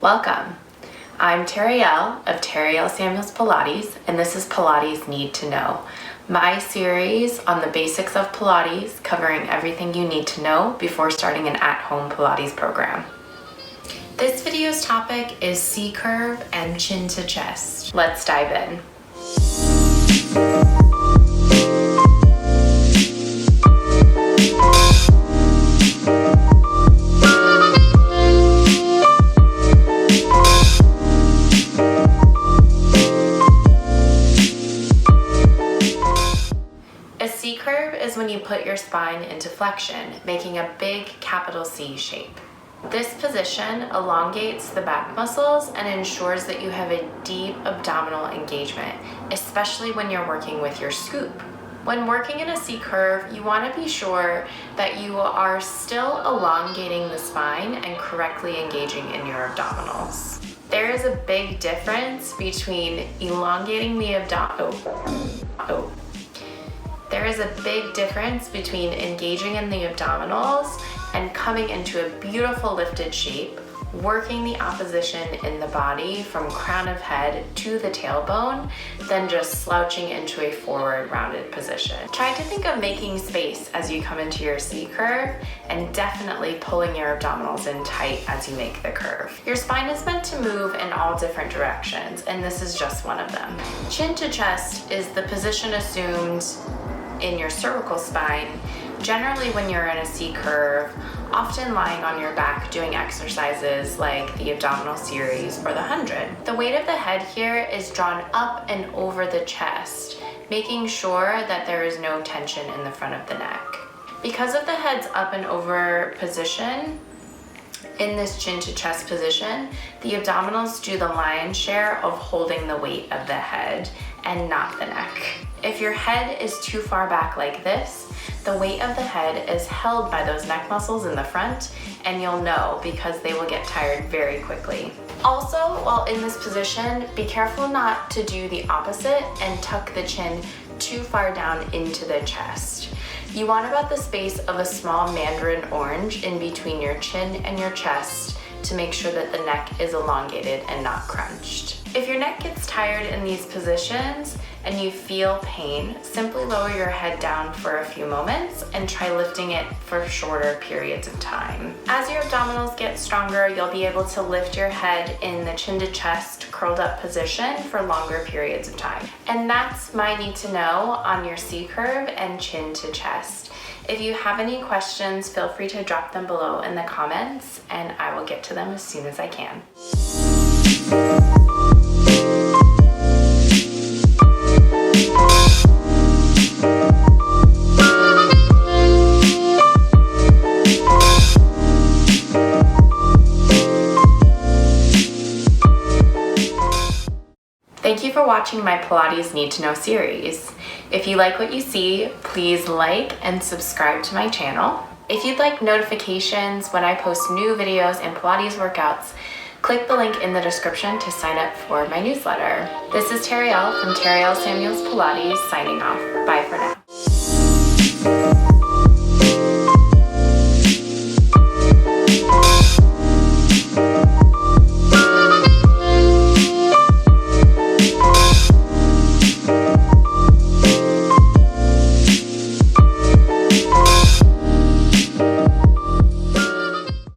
Welcome. I'm Terriell of Terriell Samuels Pilates, and this is Pilates Need to Know, my series on the basics of Pilates, covering everything you need to know before starting an at-home Pilates program. This video's topic is C-curve and chin to chest. Let's dive in. C-curve is when you put your spine into flexion, making a big capital C shape. This position elongates the back muscles and ensures that you have a deep abdominal engagement, especially when you're working with your scoop. When working in a C-curve, you want to be sure that you are still elongating the spine and correctly engaging in your abdominals. There is a big difference between elongating the There is a big difference between engaging in the abdominals and coming into a beautiful lifted shape, working the opposition in the body from crown of head to the tailbone, than just slouching into a forward rounded position. Try to think of making space as you come into your C-curve and definitely pulling your abdominals in tight as you make the curve. Your spine is meant to move in all different directions, and this is just one of them. Chin to chest is the position assumed in your cervical spine, generally when you're in a C-curve, often lying on your back doing exercises like the abdominal series or the 100. The weight of the head here is drawn up and over the chest, making sure that there is no tension in the front of the neck. Because of the head's up and over position, in this chin to chest position, the abdominals do the lion's share of holding the weight of the head and not the neck. If your head is too far back like this, the weight of the head is held by those neck muscles in the front, and you'll know because they will get tired very quickly. Also, while in this position, be careful not to do the opposite and tuck the chin too far down into the chest. You want about the space of a small mandarin orange in between your chin and your chest to make sure that the neck is elongated and not crunched. If your neck gets tired in these positions and you feel pain, simply lower your head down for a few moments and try lifting it for shorter periods of time. As your abdominals get stronger, you'll be able to lift your head in the chin to chest curled up position for longer periods of time. And that's my need to know on your C-curve and chin to chest. If you have any questions, feel free to drop them below in the comments and I will get to them as soon as I can. Thank you for watching my Pilates Need to Know series. If you like what you see, please like and subscribe to my channel. If you'd like notifications when I post new videos and Pilates workouts, click the link in the description to sign up for my newsletter. This is Terriell from Terriell Samuels Pilates signing off. Bye.